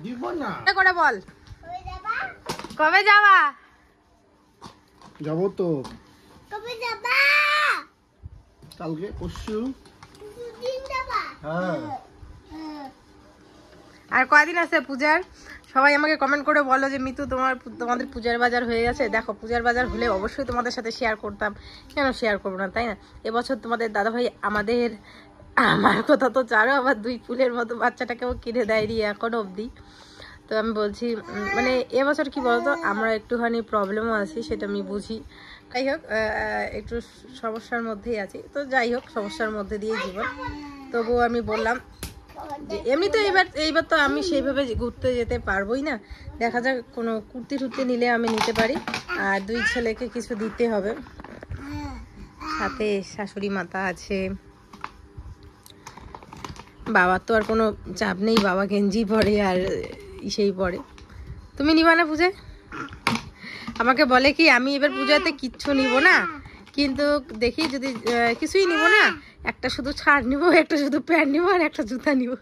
দিব না করে বল কবে যাবা? যাবো তো। কবে যাবা? কালকে পরশু। দিন যাবা? হ্যাঁ। আর কয়দিন আছে পূজার? সবাই আমাকে কমেন্ট করে বলো যে মিতু তোমাদের পূজার বাজার হয়ে গেছে। দেখো পূজার বাজার হলে অবশ্যই তোমাদের সাথে শেয়ার করতাম, কেন শেয়ার করবো না, তাই না? এবছর তোমাদের দাদাভাই আমার কথা তো ছাড়ো, আবার 2 ফুলের মতো বাচ্চাটাকেও কিনে দেয়নি এখনো অবধি। তো আমি বলছি মানে এবছর কি বলতো, আমরা একটুখানি প্রবলেমও আছি, সেটা আমি বুঝি। যাই হোক একটু সমস্যার মধ্যেই আছি, তো যাই হোক সমস্যার মধ্যে দিয়ে জীবন। তবুও আমি বললাম যে এমনি তো এইবার তো আমি সেইভাবে ঘুরতে যেতে পারবোই না, দেখা যাক কোনো কুর্তি টুর্তি নিলে আমি নিতে পারি। আর 2 ছেলেকে কিছু দিতে হবে, সাথে শাশুড়ি মাতা আছে, বাবার তো আর কোনো চাপ নেই, বাবা গেঞ্জি পরে আর ইসেই পরে। তুমি নিবা না পূজায়? আমাকে বলে কি আমি এবার পূজাতে কিচ্ছু নিব না, কিন্তু দেখি যদি কিছুই নিব না, একটা শুধু শার্ট নিব, একটা শুধু প্যান্ট নিব, আর একটা জুতা নিব,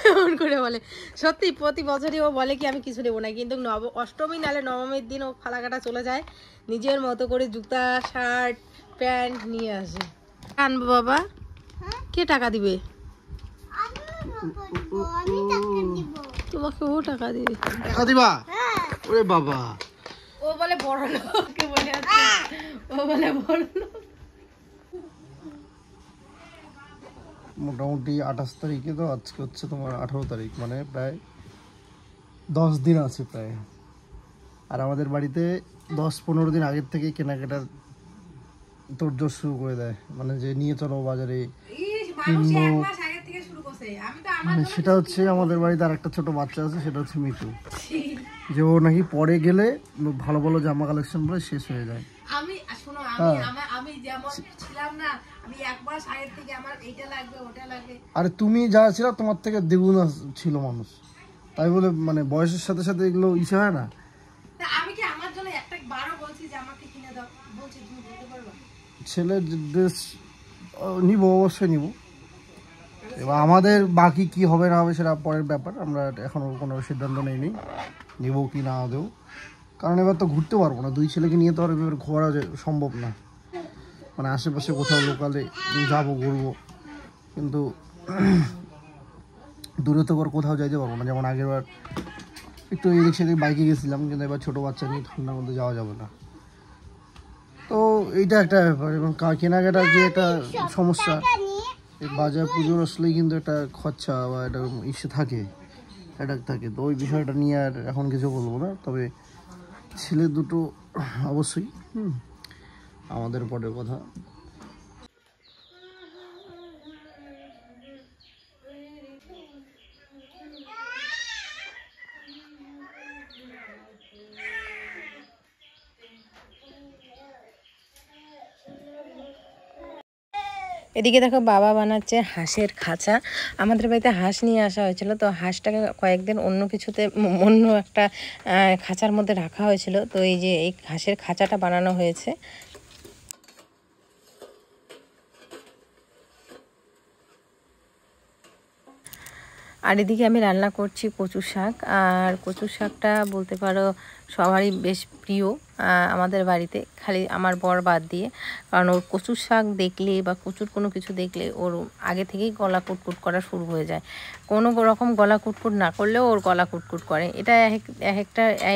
এমন করে বলে। সত্যি প্রতি বছরই ও বলে কি আমি কিছু নেবো না, কিন্তু অষ্টমী নালে নবমীর দিন ও ফালাকাটা চলে যায়, নিজের মতো করে জুতা শার্ট প্যান্ট নিয়ে আসে। আনবো বাবা, কে টাকা দিবে? তোমাকে ও টাকা দিবে? টাকা দিবা? ওরে বাবা, ও বলে বড় লোক, বলে আছে ও বলে বড় লোক। মোটামুটি 28 তারিখে, তো আজকে হচ্ছে তোমার 18 তারিখ, মানে প্রায় 10 দিন আছে প্রায়। আর আমাদের বাড়িতে 10-15 দিন আগের থেকে কেনাকাটার তোড়জোড় শুরু করে দেয়, মানে যে নিয়ে চলো বাজারে কিনবো। মানে সেটা হচ্ছে আমাদের বাড়িতে আর একটা ছোট বাচ্চা আছে, সেটা হচ্ছে মিতু, যে ও নাকি পরে গেলে ভালো ভালো জামা কালেকশন পরে শেষ হয়ে যায়। আরে তুমি যা ছিল তোমার থেকে দ্বিগুণ ছিল মানুষ, তাই বলে মানে বয়সের সাথে সাথে এগুলো ইচ্ছে হয় না। ছেলের ড্রেস নিব, অবশ্যই নিব। এবার আমাদের বাকি কি হবে না হবে সেটা পরের ব্যাপার, আমরা এখনো কোনো সিদ্ধান্ত নেইনি নিব কি না দেবো, কারণ এবার তো ঘুরতে পারবো না, 2 ছেলেকে নিয়ে তো আর এবার ঘোরা সম্ভব না। মানে আশেপাশে কোথাও লোকালে যাবো ঘুরবো, কিন্তু দূরে তো আর কোথাও যাইতে পারবো না। যেমন আগের বার একটু এদিক সেদিক বাইকে গেছিলাম, কিন্তু এবার ছোটো বাচ্চা নিয়ে ঠান্ডার মধ্যে যাওয়া যাবে না। তো এইটা একটা ব্যাপার, এবং কেনাকাটা যে একটা সমস্যা, এই বাজার পুজোর আসলেই কিন্তু একটা খরচা বা একটা ইস্যু থাকে, অ্যাটাক থাকে। তো ওই বিষয়টা নিয়ে আর এখন কিছু বলবো না, তবে ছেলে দুটো অবশ্যই আমাদের পরের কথা। এদিকে দেখো বাবা বানাচ্ছে হাঁসের খাঁচা। আমাদের বাড়িতে হাঁস নিয়ে আসা হয়েছিল, তো হাঁসটাকে কয়েকদিন অন্য কিছুতে অন্য একটা খাঁচার মধ্যে রাখা হয়েছিল, তো এই যে এই হাঁসের খাঁচাটা বানানো হয়েছে। আর এদিকে আমি রান্না করছি কচু শাক, আর কচু শাকটা বলতে পারো সবারই বেশ প্রিয় আমাদের বাড়িতে, খালি আমার বর বাদ দিয়ে। কারণ ওর কচুর শাক দেখলে বা কচুর কোনো কিছু দেখলে ওর আগে থেকেই গলা কুটকুট করা শুরু হয়ে যায়। কোনো রকম গলা কুটকুট না করলেও ওর গলা কুটকুট করে। এটা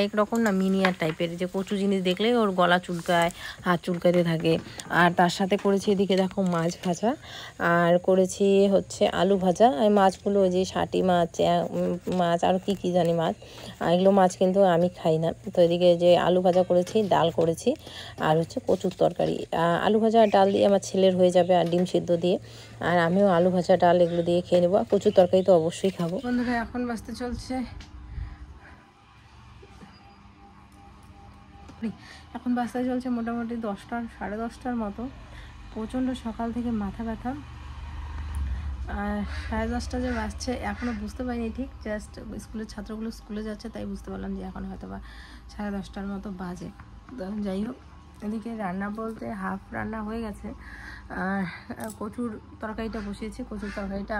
এক রকম না মিনিয়ার টাইপের, যে কচু জিনিস দেখলেই ওর গলা চুলকায়, হাত চুলকাতে থাকে। আর তার সাথে করেছি এদিকে দেখো মাছ ভাজা, আর করেছি হচ্ছে আলু ভাজা। আর মাছগুলো ওই যে ষাটি মাছ আর কি জানি মাছ, এগুলো মাছ কিন্তু আমি খাই না। তো এদিকে যে আলু ভাজা করেছি, ডাল করেছি, আর হচ্ছে কচুর তরকারি। আলু ভাজা আর ডাল দিয়ে আমার ছেলের হয়ে যাবে, আর ডিম সিদ্ধ দিয়ে, আর আমিও আলু ভাজা ডাল এগুলো দিয়ে খেয়ে নেবো। কচুর তরকারি তো অবশ্যই খাবো। বন্ধুরা এখন বাজতে চলছে মোটামুটি 10টা 10:30 মতো। প্রচণ্ড সকাল থেকে মাথা ব্যথা, আর 10:30 যে বাজছে এখনও বুঝতে পারিনি ঠিক, জাস্ট স্কুলের ছাত্রগুলো স্কুলে যাচ্ছে তাই বুঝতে পারলাম যে এখন হয়তো বা 10:30 মতো বাজে। যাই হোক এদিকে রান্না বলতে হাফ রান্না হয়ে গেছে, আর কচুর তরকারিটা বসিয়েছি। কচুর তরকারিটা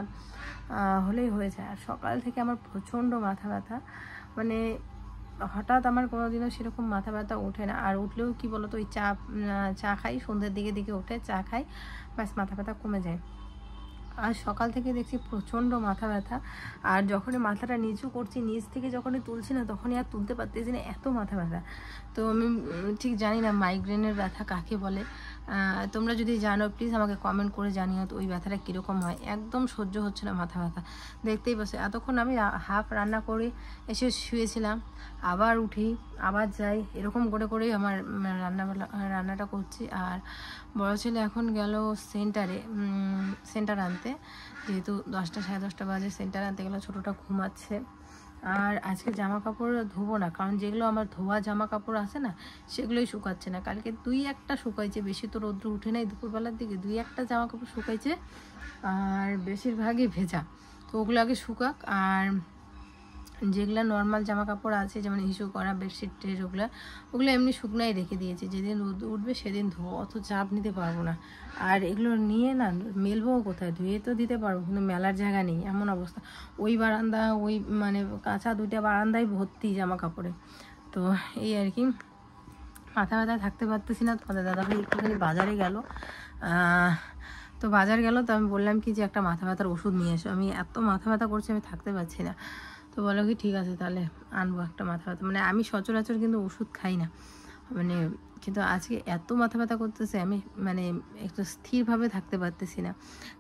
হলেই হয়ে যায়। আর সকাল থেকে আমার প্রচণ্ড মাথা ব্যথা, মানে হঠাৎ আমার কোনোদিনও সেরকম মাথা ব্যথা ওঠে না। আর উঠলেও কি বলতো, ওই চা খাই, সন্ধ্যের দিকে উঠে চা খাই, ব্যাস মাথা ব্যথা কমে যায়। আর সকাল থেকে দেখছি প্রচণ্ড মাথা ব্যথা। আর যখনই মাথাটা নিচু করছি, নিচ থেকে যখনই তুলছি না, তখনই আর তুলতে পারতেছি না, এত মাথা ব্যথা। তো আমি ঠিক জানি না মাইগ্রেনের ব্যথা কাকে বলে। তোমরা যদি জানো প্লিজ আমাকে কমেন্ট করে জানিও তো ওই ব্যথাটা কীরকম হয়। একদম সহ্য হচ্ছে না মাথা ব্যথা, দেখতেই পাচ্ছি। এতক্ষণ আমি হাফ রান্না করে এসে শুয়েছিলাম, আবার উঠি, আবার যাই, এরকম করে করেই আমার রান্নাটা করছি। আর বড় ছেলে এখন গেল সেন্টার আনতে, যেহেতু 10টা সাড়ে 10টা বাজে, সেন্টার আনতে গেলে ছোটোটা ঘুমাচ্ছে। আর আজকে জামা কাপড় ধোবো না, কারণ যেগুলো আমার ধোয়া জামা কাপড় আছে না, সেগুলোই শুকাচ্ছে না। কালকে 2-1টা শুকাইছে, বেশি তো রৌদ্র উঠে নাই দুপুরবেলার দিকে, 2-1টা জামা কাপড় শুকাইছে, আর বেশিরভাগই ভেজা। তো ওগুলো আগে শুকাক। আর যেগুলো নর্মাল জামা কাপড় আছে, যেমন ইস্যু করা বেডশিট ওগুলো এমনি শুকনাই রেখে দিয়েছি, যেদিন রোদ উঠবে সেদিন ধোবো, অত চাপ নিতে পারবো না। আর এগুলো নিয়ে না মেলবো কোথায়, ধুয়ে তো দিতে পারবো, কিন্তু মেলার জায়গা নেই, এমন অবস্থা। ওই বারান্দা, ওই মানে কাঁচা 2টা বারান্দায় ভর্তি জামা কাপড়ে। তো এই আর কি, মাথা ব্যথা থাকতে পারতেছি না। তোমাদের দাদাভাই একটুখানি বাজারে গেল, তো বাজার গেল, তো আমি বললাম কি যে একটা মাথা ব্যথার ওষুধ নিয়ে এসো, আমি এত মাথা ব্যথা করছি আমি থাকতে পারছি না। তো বলো কি ঠিক আছে তাহলে আনবো একটা মাথা ব্যথা, মানে আমি সচরাচর কিন্তু ওষুধ খাই না, মানে কিন্তু আজকে এত মাথা ব্যথা করতেছে, আমি মানে একটু স্থিরভাবে থাকতে পারতেছি না।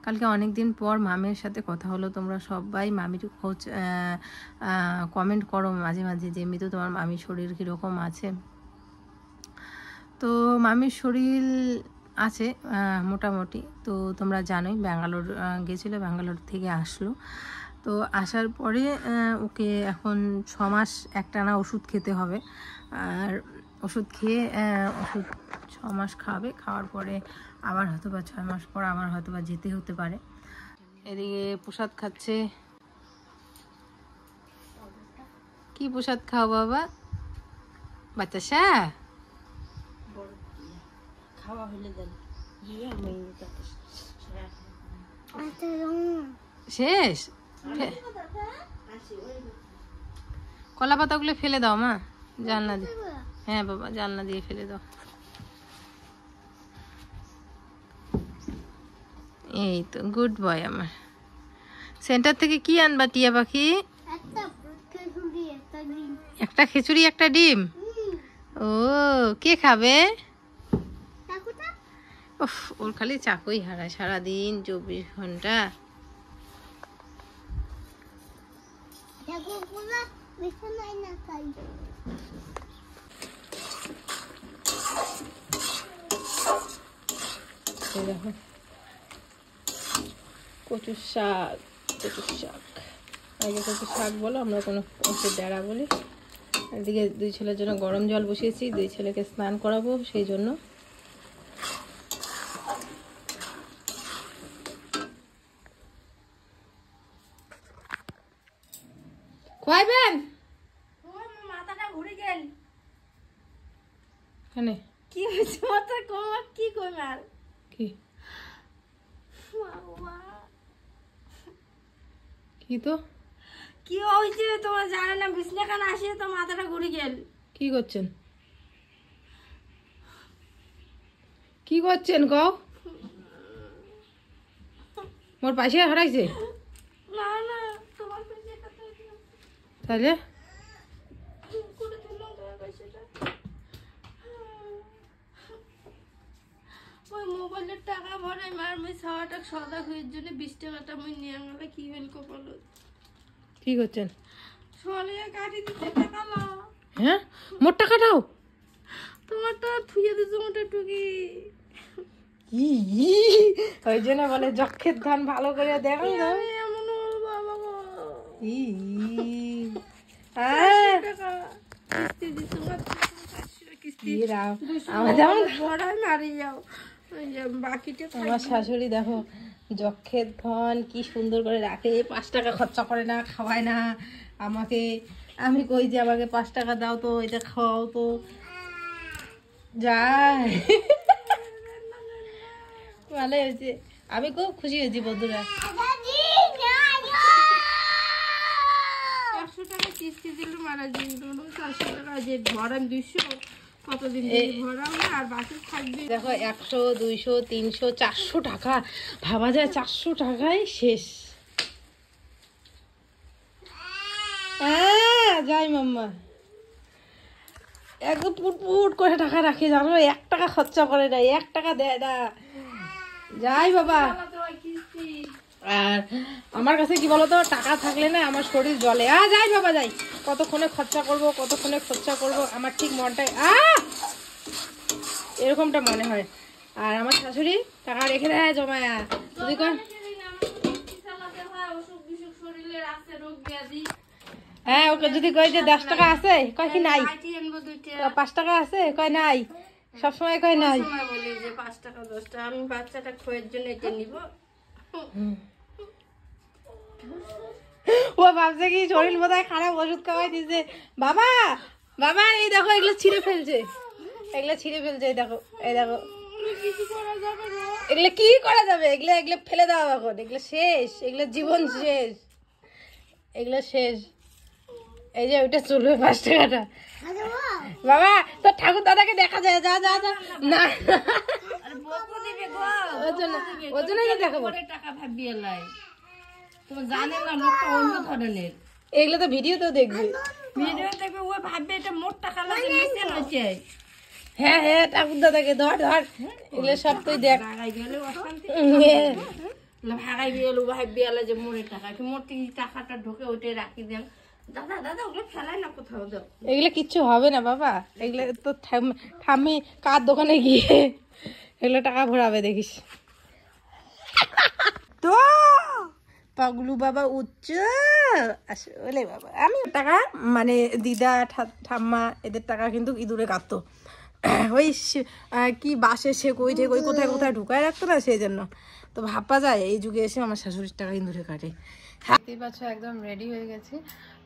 কালকে অনেক দিন পর মামির সাথে কথা হলো। তোমরা সবাই মামির খোঁজ কমেন্ট করো মাঝে মাঝে যে এমনি তো তোমার মামির শরীর কীরকম আছে। তো মামির শরীর আছে মোটামুটি। তো তোমরা জানোই ব্যাঙ্গালোর গেছিলো, ব্যাঙ্গালোর থেকে আসলো। তো আসার পরে ওকে এখন 6 মাস একটানা ওষুধ খেতে হবে। আর ওষুধ 6 মাস খাবে, খাওয়ার পরে আবার হয়তো বা 6 মাস পর আবার হয়তো বা যেতে হতে পারে। এদিকে প্রসাদ খাচ্ছে। কি প্রসাদ খাও বাবা? বাতাসা খাওয়া হলে দেন শেষ। কলা পাতাগুলো ফেলে দাও মা, জানলা দিয়ে। হ্যাঁ বাবা, জানলা দিয়ে ফেলে দাও। এই তো গুড বয় আমার। সেন্টার থেকে কি আনবা টিয়া পাখি? একটা খিচুড়ি একটা ডিম। ও কে খাবে? ওর খালি চাকুই হারায় সারাদিন 24 ঘন্টা। কচুর শাক, আগে কচুর শাক বলো, আমরা কোনো কচুর ডেরা বলি। এদিকে 2 ছেলের জন্য গরম জল বসিয়েছি, 2 ছেলেকে স্নান করাবো, সেই জন্য। খাইবেন? মাথাটা ঘুরে গেল। কেনে কি হয়েছে? মাথা কমা কি কইমার কি কি তো কি হয়েছে তোমরা জানো না? বিছনা খানা আসে তো মাথাটা ঘুরে গেল। কি করছেন? কি করছেন গো? মোর পাশে হারাইছে না না, তোমার পাশে তাহলে ওই মোবাইলের টাকা ভরাই মার মই 6 টাকা সদা হইর জন্য 20 টাকাটা মই নিয়ে গেলে কি হইল কপাল। কি করছেন? সলিয়া কাটি দিতে টাকা না। হ্যাঁ মোর টাকা দাও, তোমারটা থুইয়া দিছো মোটা টুকি। ওই জন্য বলে যক্ষের ধান ভালো করে দেখো না। এমন বাবা গো আমার শাশুড়ি দেখো যক্ষের ধন কি সুন্দর করে রাখে, 5 টাকা খরচা করে না, খাওয়ায় না আমাকে। আমি কই যে আমাকে 5 টাকা দাও তো, এটা খাওয়াও তো। যাই ভালো হয়েছে, আমি খুব খুশি হয়েছি বন্ধুরা। 100 টাকা কিস্তি দিল মারা দিন, 400 টাকা যে ভরাম 200 কতদিন ভরাম না, আর বাকি থাকবে। দেখো 100 200 300 400 টাকা, ভাবা যায় 400 টাকায় শেষ। যাই মাম্মা একদম পুট করে টাকা রাখে, জানো 1 টাকা খরচা করে না, 1 টাকা দেয় না। যাই বাবা, আর আমার কাছে কি বলতো, টাকা থাকলে না আমার শরীর জ্বলে। যাই বাবা যাই, কতক্ষণে খরচা করব আমার ঠিক মনটাই এরকমটা মনে হয়। আর আমার শাশুড়ি টাকা রেখে দেয় জমায়া, যদি কয় হ্যাঁ ওকে যদি কই যে 10 টাকা আছে, কয় কি নাই, 5 টাকা আছে, কয় নাই, সবসময় কয় নাই। বলি যে 5 টাকা 10 টাকা, আমি বাচ্চাটা খোয়ের জন্য এটা নিব। ও ভাবছে কি শরীর বোধহয় খারাপ, ওষুধ খাওয়াই দিছে। বাবা বাবা এই দেখো এগুলো ছিঁড়ে ফেলছে, এই দেখো এগুলো কি করা যাবে, এগুলো ফেলে দাও এখন, এগুলো শেষ, এগুলো জীবন শেষ, এগুলো শেষ। এই যে ওইটা চলবে 5 টাকাটা। বাবা তোর ঠাকুর দাদাকে দেখা যায়, যা যা যা না ওর জন্য দেখাবো টাকা ভাবি এলাই, তোমার জানে না লোকটা অন্য ধরনের। এগুলো তো ভিডিওতেও দেখবে, ও ভাববে এটা মোট টাকা লাগে নিচে রয়েছে। হ্যাঁ হ্যাঁ ঠাকুর দাদাকে ধর ধর, এগুলো সব তুই দেখ। ভাগাই গেলে ভাবি এলা যে মোড়ের টাকা, মোট টাকাটা ঢোকে ওইটাই রাখি দেন। দাদা দাদা ওগুলো ফেলাই না কোথাও, দাও এগুলো কিচ্ছু হবে না বাবা, এগুলো তো ঠাম্মি কার দোকানে গিয়ে এগুলো টাকা ভরাবে দেখিস তো। পাগলু বাবা উচ্চ আসলে বাবা, আমি টাকা মানে দিদা ঠাম্মা এদের টাকা কিন্তু ইঁদুরে কাটতো, ওই কি বাসে সে কই কোথায় কোথায় ঢুকায় রাখতো না, সেই জন্য। তো ভাবা যায় এই যুগে এসে আমার শাশুড়ির টাকা ইঁদুরে কাটে। দেখতেই পাচ্ছ একদম রেডি হয়ে গেছি,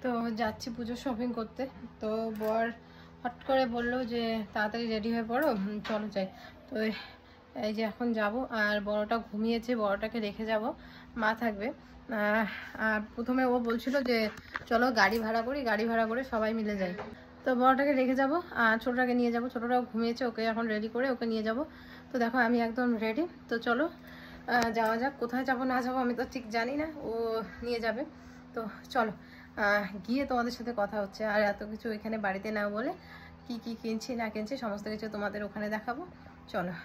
তো যাচ্ছি পুজোর শপিং করতে। তো বর হট করে বললো যে তাড়াতাড়ি রেডি হয়ে পড়ো, চলো যাই। তো এই যে এখন যাব, আর বড়টা ঘুমিয়েছে, বড়টাকে রেখে যাব, মা থাকবে। আর প্রথমে ও বলছিল যে চলো গাড়ি ভাড়া করে সবাই মিলে যাই। তো বড়টাকে রেখে যাব আর ছোটোটাকে নিয়ে যাব, ছোটোটাও ঘুমিয়েছে, ওকে এখন রেডি করে ওকে নিয়ে যাব। তো দেখো আমি একদম রেডি, তো চলো যাওয়া যাক। কোথায় যাব না যাবো আমি তো ঠিক জানি না, ও নিয়ে যাবে। তো চলো গিয়ে তোমাদের সাথে কথা হচ্ছে। আর এত কিছু এখানে বাড়িতে না বলে কি কি কিনছি না কিনছি সমস্ত কিছু তোমাদের ওখানে দেখাবো, চলো।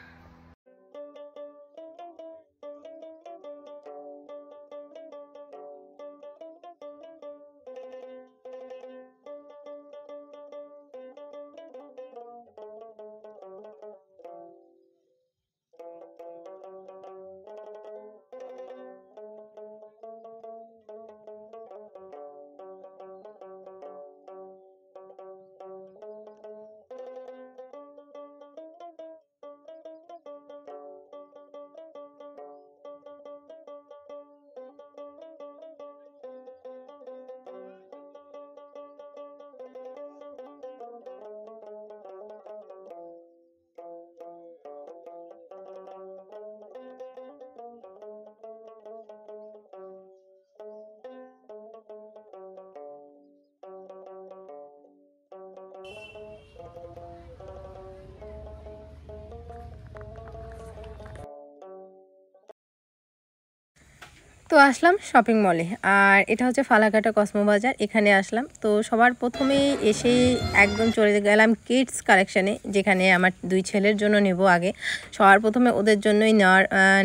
তো আসলাম শপিং মলে, আর এটা হচ্ছে ফালাকাটা কসমো বাজার। এখানে আসলাম, তো সবার প্রথমে এসেই একদম চলে গেলাম কিডস কালেকশানে, যেখানে আমার 2 ছেলের জন্য নেব। আগে সবার প্রথমে ওদের জন্যই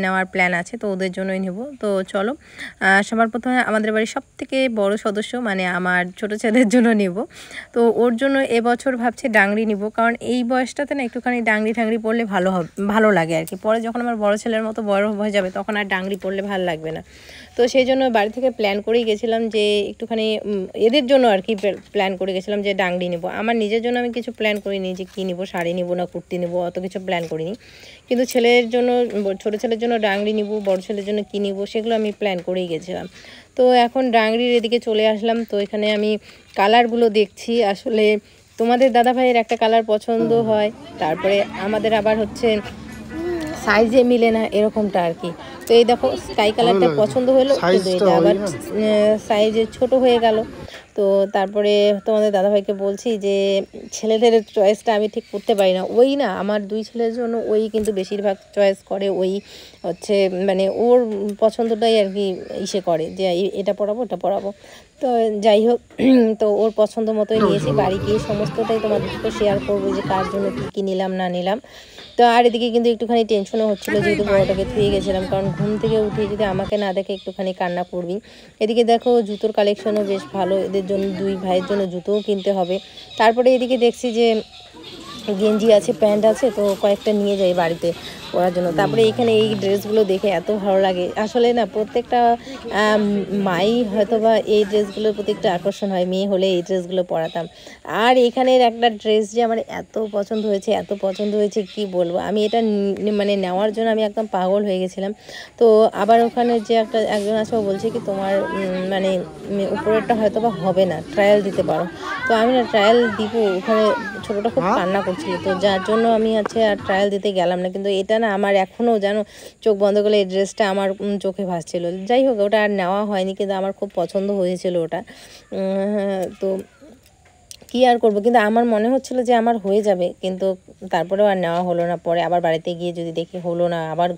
নেওয়ার প্ল্যান আছে, তো ওদের জন্যই নেব। তো চলো সবার প্রথমে আমাদের বাড়ির সবথেকে বড় সদস্য মানে আমার ছোট ছেলের জন্য নেব। তো ওর জন্য এবছর ভাবছি ডাংরি নিব, কারণ এই বয়সটাতে না একটুখানি ডাংরি ঠাংরি পরলে ভালো লাগে আর কি। পরে যখন আমার বড় ছেলের মতো বড় হয়ে যাবে তখন আর ডাংরি পরলে ভালো লাগবে না। তো সেই জন্য বাড়ি থেকে প্ল্যান করেই গেছিলাম যে একটুখানি এদের জন্য আর কি প্ল্যান করে গেছিলাম যে ডাংরি নেব। আমার নিজের জন্য আমি কিছু প্ল্যান করিনি যে কী নেবো, শাড়ি নেবো না কুর্তি নেবো, অত কিছু প্ল্যান করিনি। কিন্তু ছেলের জন্য, ছোটো ছেলের জন্য ডাংরি নেব, বড় ছেলের জন্য কী নেবো সেগুলো আমি প্ল্যান করেই গেছিলাম। তো এখন ডাংরির এদিকে চলে আসলাম। তো এখানে আমি কালারগুলো দেখছি, আসলে তোমাদের দাদা ভাইয়ের একটা কালার পছন্দ হয়, তারপরে আমাদের আবার হচ্ছে সাইজে মিলে না এরকমটা আর কি। তো এই দেখো স্কাই কালারটা পছন্দ হলো, কিন্তু এটা আবার সাইজে ছোট হয়ে গেল। তো তারপরে তোমাদের দাদাভাইকে বলছি যে ছেলেদের চয়েসটা আমি ঠিক করতে পারি না, ওই না আমার দুই ছেলের জন্য ওই কিন্তু বেশিরভাগ চয়েস করে, ওই হচ্ছে মানে ওর পছন্দটাই আর কি ইসে করে যে এটা পরাবো ওটা পরাবো। তো যাই হোক, তো ওর পছন্দ মতোই নিয়েছি। বাড়ি গিয়ে সমস্তটাই তোমাদের সাথে শেয়ার করবো যে কার জন্য কী কী নিলাম না নিলাম। তো আর এদিকে কিন্তু একটুখানি টেনশনও হচ্ছিলো, যেহেতু বড়টাকে ধুয়ে গেছিলাম, কারণ ঘুম থেকে উঠে যদি আমাকে না দেখে একটুখানি কান্না করবি। এদিকে দেখো জুতোর কালেকশনও বেশ ভালো, এদের জন্য দুই ভাইয়ের জন্য জুতোও কিনতে হবে। তারপরে এদিকে দেখছি যে গেঞ্জি আছে, প্যান্ট আছে, তো কয়েকটা নিয়ে যাই বাড়িতে পরার জন্য। তারপরে এখানে এই ড্রেসগুলো দেখে এত ভালো লাগে, আসলে না প্রত্যেকটা মাই হয়তো বা এই ড্রেসগুলোর প্রতি একটা আকর্ষণ হয়, মেয়ে হলে এই ড্রেসগুলো পরাতাম। আর এখানের একটা ড্রেস যে আমার এত পছন্দ হয়েছে, এত পছন্দ হয়েছে কি বলবো, আমি এটা মানে নেওয়ার জন্য আমি একদম পাগল হয়ে গেছিলাম। তো আবার ওখানে যে একজন আছে ও বলছে কি তোমার মানে উপরেরটা হয়তো বা হবে না, ট্রায়াল দিতে পারো। তো আমি না ট্রায়াল দিব, ওখানে ছোটোটা খুব কান্না করছিল, তো যার জন্য আমি আর ট্রায়াল দিতে গেলাম না। কিন্তু এটা না আমার এখনও যেন চোখ বন্ধ করলে এই ড্রেসটা আমার চোখে ভাসছিল। যাই হোক, ওটা আর নেওয়া হয়নি, কিন্তু আমার খুব পছন্দ হয়েছিল ওটা। তো কী আর করবো, কিন্তু আমার মনে হচ্ছিলো যে আমার হয়ে যাবে, কিন্তু তারপরেও আর নেওয়া হলো না। পরে আবার বাড়িতে গিয়ে যদি দেখি হলো না, আবার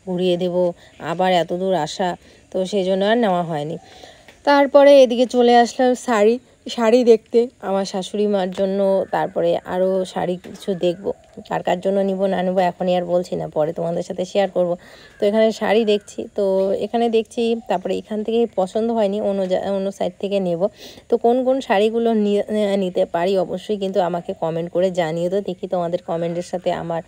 ঘুরিয়ে দেবো, আবার এত দূর আসা, তো সেই জন্য আর নেওয়া হয়নি। তারপরে এদিকে চলে আসলাম শাড়ি দেখতে আমার শাশুড়ি মার জন্য। তারপরে আরও শাড়ি কিছু দেখবো, কার কার জন্য নিব না নেবো এখনই আর বলছি না, পরে তোমাদের সাথে শেয়ার করব। তো এখানে শাড়ি দেখছি, তো এখানে দেখছি, তারপরে এখান থেকে পছন্দ হয়নি, অন্য সাইড থেকে নেব। তো কোন কোন শাড়িগুলো নিতে পারি অবশ্যই কিন্তু আমাকে কমেন্ট করে জানিয়ে দাও, দেখি তোমাদের কমেন্টের সাথে আমার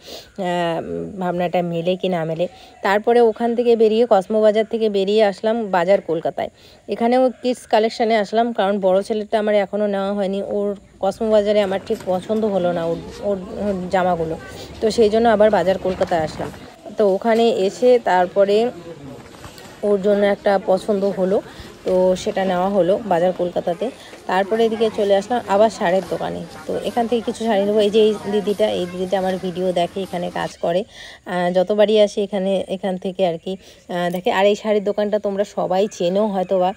ভাবনাটা মেলে কি না মেলে। তারপরে ওখান থেকে বেরিয়ে কসমোবাজার থেকে বেরিয়ে আসলাম বাজার কলকাতায়। এখানেও কিডস কালেকশানে আসলাম, কারণ বড় ছেলেটা আমার এখনও নেওয়া হয়নি, ওর কসমোবাজারে আমার ঠিক পছন্দ হলো না ওর জামাগুলো, তো সেই জন্য আবার বাজার কলকাতায় আসলাম। তো ওখানে এসে তারপরে ওর জন্য একটা পছন্দ হলো, তো সেটা নেওয়া হলো বাজার কলকাতাতে। তারপরে এদিকে চলে আসলাম আবার শাড়ির দোকানে। তো এখান থেকে কিছু শাড়ি নেবো। এই যে এই দিদিটা আমার ভিডিও দেখে, এখানে কাজ করে, যতবারই আসি এখান থেকে আর কি দেখে। আর এই শাড়ির দোকানটা তোমরা সবাই চেনো হয়তো বা,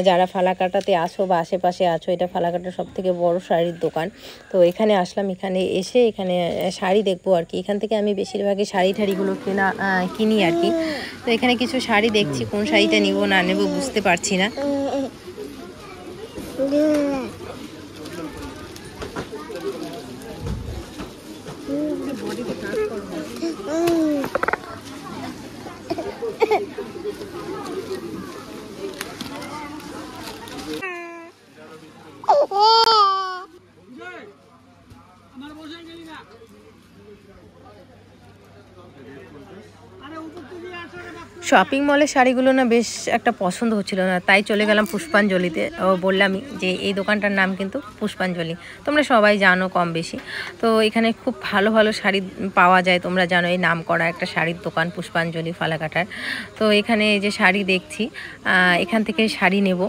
যারা ফালাকাটাতে আসো বা আশেপাশে আছো, এটা ফালাকাটার সবথেকে বড় শাড়ির দোকান। তো এখানে আসলাম, এখানে এসে এখানে শাড়ি দেখবো আর কি। এখান থেকে আমি বেশিরভাগই শাড়িগুলো কিনি আর কি। তো এখানে কিছু শাড়ি দেখছি, কোন শাড়িটা নিব না নেব বুঝতে পারছি না। শপিং মলের শাড়িগুলো না বেশ একটা পছন্দ হচ্ছিল না, তাই চলে গেলাম পুষ্পাঞ্জলিতে। বললামই যে এই দোকানটার নাম কিন্তু পুষ্পাঞ্জলি, তোমরা সবাই জানো কম বেশি। তো এখানে খুব ভালো ভালো শাড়ি পাওয়া যায়, তোমরা জানো এই নাম করা একটা শাড়ির দোকান পুষ্পাঞ্জলি ফালাকাটার। তো এখানে এই যে শাড়ি দেখছি, এখান থেকে শাড়ি নেব।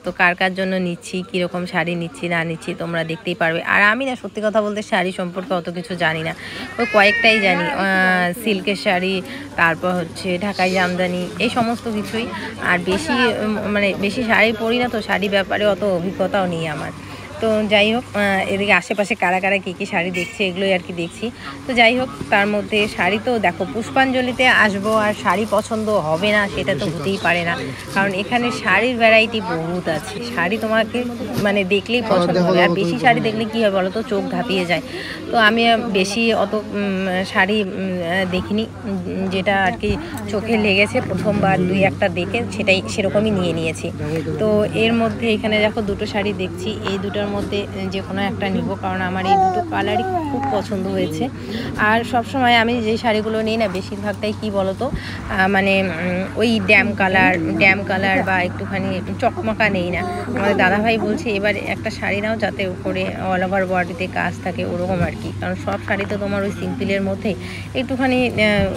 তো কার কার জন্য নিচ্ছি, কীরকম শাড়ি নিচ্ছি না নিচ্ছি তোমরা দেখতেই পারবে। আর আমি না সত্যি কথা বলতে শাড়ি সম্পর্কে অত কিছু জানি না, ওই কয়েকটাই জানি, সিল্কের শাড়ি, তারপর হচ্ছে ঢাকাই জামদানি, এই সমস্ত কিছুই। আর বেশি শাড়ি পরি না, তো শাড়ি ব্যাপারে অত অভিজ্ঞতাও নেই আমার। তো যাই হোক, এদিকে আশেপাশে কারা কারা কী কী শাড়ি দেখছে এগুলোই আর কি দেখছি। তো যাই হোক, তার মধ্যে শাড়ি তো দেখো, পুষ্পাঞ্জলিতে আসবো আর শাড়ি পছন্দ হবে না সেটা তো হতেই পারে না, কারণ এখানে শাড়ির ভ্যারাইটি বহুত আছে। শাড়ি তোমাকে মানে দেখলেই পছন্দ হবে, আর বেশি শাড়ি দেখলে কী হয় বলো তো, চোখ ধাপিয়ে যায়। তো আমি বেশি অত শাড়ি দেখিনি, যেটা আর কি চোখে লেগেছে প্রথমবার দুই একটা দেখে সেরকমই নিয়ে নিয়েছি। তো এর মধ্যে এখানে দেখো দুটো শাড়ি দেখছি, এই দুটোর মধ্যে যে কোনো একটা নিব, কারণ আমার এই দুটো কালারই খুব পছন্দ হয়েছে। আর সব সময় আমি যে শাড়িগুলো নিই না, বেশিরভাগটাই কি বলো তো, মানে ওই ড্যাম কালার বা একটুখানি চকমকা নেই না। আমাদের দাদাভাই বলছে এবার একটা শাড়ি নাও যাতে উপরে অল ওভার বডিতে কাজ থাকে, ওরকম আর কি, কারণ সব শাড়ি তো তোমার ওই সিম্পলের মধ্যে একটুখানি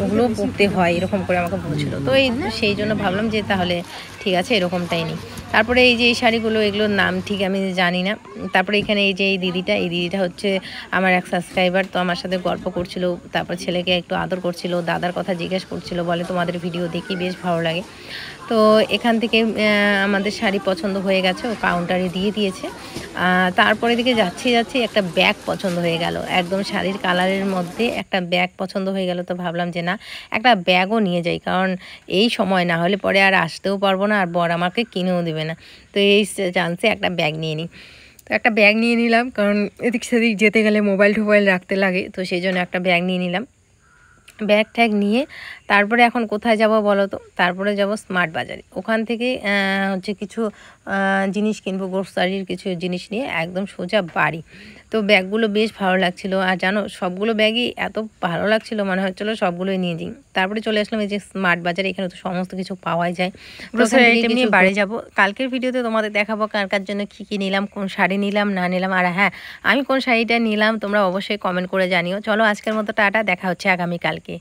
ওগুলো পরতে হয়, এরকম করে আমাকে বলছিল। তো সেই জন্য ভাবলাম যে তাহলে ঠিক আছে এরকমটাই নিই। তারপরে এই যে এই শাড়িগুলো, এগুলোর নাম ঠিক আমি জানি না। তারপরে এখানে এই যে এই দিদিটা হচ্ছে আমার এক সাবস্ক্রাইবার, তো আমার সাথে গল্প করছিল, তারপর ছেলেকে একটু আদর করছিল, দাদার কথা জিজ্ঞেস করছিল, বলে তোমাদের ভিডিও দেখি বেশ ভালো লাগে। তো এখান থেকে আমাদের শাড়ি পছন্দ হয়ে গেছে, ও কাউন্টারে দিয়ে দিয়েছে। তারপরে দিকে যাচ্ছি একটা ব্যাগ পছন্দ হয়ে গেল, একদম শাড়ির কালারের মধ্যে একটা ব্যাগ পছন্দ হয়ে গেল। তো ভাবলাম যে না, একটা ব্যাগও নিয়ে যাই, কারণ এই সময় না হলে পরে আর আসতেও পারবো না, আর বর আমাকে কিনেও দেবে না। তো এই চান্সে একটা ব্যাগ নিয়ে নিই। তো একটা ব্যাগ নিয়ে নিলাম, কারণ এদিক সেদিক যেতে গেলে মোবাইল টোবাইল রাখতে লাগে, তো সেই জন্য একটা ব্যাগ নিয়ে নিলাম। ব্যাগ ট্যাগ নিয়ে তারপরে এখন কোথায় যাব বলো তো? তারপরে যাব স্মার্ট বাজারে, ওখান থেকে হচ্ছে কিছু জিনিস কিনবো, গ্রোসারির কিছু জিনিস নিয়ে একদম সোজা বাড়ি। তো ব্যাগগুলো বেশ ভালো লাগছিলো, আর জানো সবগুলো ব্যাগই এত ভালো লাগছিলো, মনে হচ্ছিলো সবগুলোই নিয়ে যাই। তারপরে চলে আসলাম এই যে স্মার্ট বাজারে, এখানে তো সমস্ত কিছু পাওয়াই যায়। গ্রোসারি আইটেম নিয়ে বাড়ি যাব। কালকের ভিডিওতে তোমাদের দেখাবো কার কার জন্য কী কী নিলাম, কোন শাড়ি নিলাম না নিলাম, আর হ্যাঁ আমি কোন শাড়িটা নিলাম তোমরা অবশ্যই কমেন্ট করে জানিও। চলো আজকের মতো টাটা, দেখা হচ্ছে আগামীকালকে।